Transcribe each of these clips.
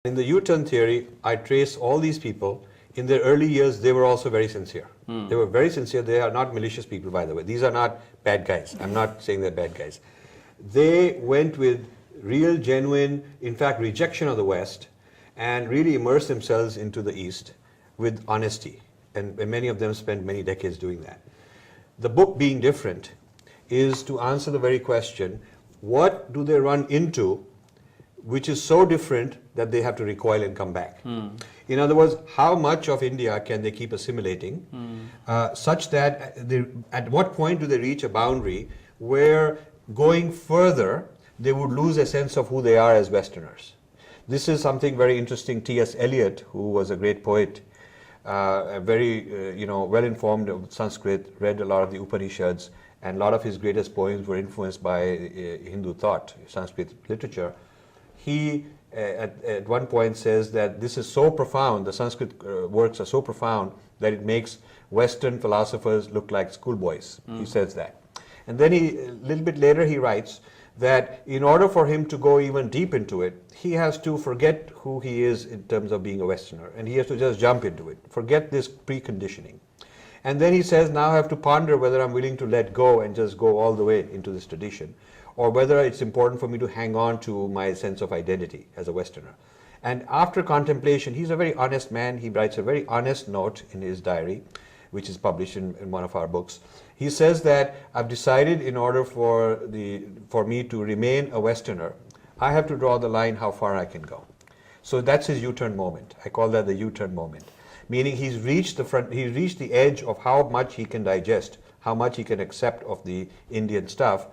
In the U-turn theory, I trace all these people. In their early years, they were also very sincere. They were very sincere. They are not malicious people, by the way. These are not bad guys. I'm not saying they're bad guys. They went with real, genuine, in fact, rejection of the West and really immersed themselves into the East with honesty. And many of them spent many decades doing that. The book, being different, is to answer the very question, what do they run into which is so different that they have to recoil and come back? In other words, how much of India can they keep assimilating such that at what point do they reach a boundary where going further they would lose a sense of who they are as Westerners? This is something very interesting. T.S. Eliot, who was a great poet, very well-informed of Sanskrit, read a lot of the Upanishads, and a lot of his greatest poems were influenced by Hindu thought, Sanskrit literature. He at one point says that this is so profound, the Sanskrit works are so profound that it makes Western philosophers look like schoolboys. He says that. And then a little bit later he writes that in order for him to go even deep into it, he has to forget who he is in terms of being a Westerner, and he has to just jump into it, forget this preconditioning. And then he says, now I have to ponder whether I'm willing to let go and just go all the way into this tradition, or whether it's important for me to hang on to my sense of identity as a Westerner. And after contemplation, he's a very honest man. He writes a very honest note in his diary, which is published in one of our books. He says that I've decided in order for me to remain a Westerner, I have to draw the line how far I can go. So that's his U-turn moment. I call that the U-turn moment. Meaning he's reached the edge of how much he can digest, how much he can accept of the Indian stuff,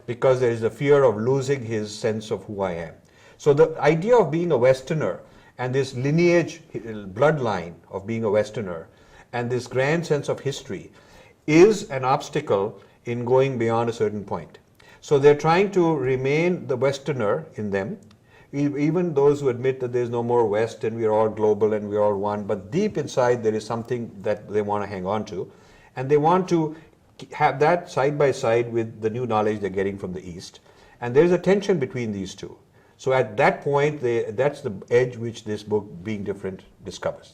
because there is a fear of losing his sense of who I am. So the idea of being a Westerner and this lineage, bloodline of being a Westerner and this grand sense of history is an obstacle in going beyond a certain point. So they're trying to remain the Westerner in them, even those who admit that there's no more West and we're all global and we're all one, but deep inside there is something that they want to hang on to, and they want to have that side by side with the new knowledge they're getting from the East. And there's a tension between these two. So at that point, that's the edge which this book, Being Different, discovers.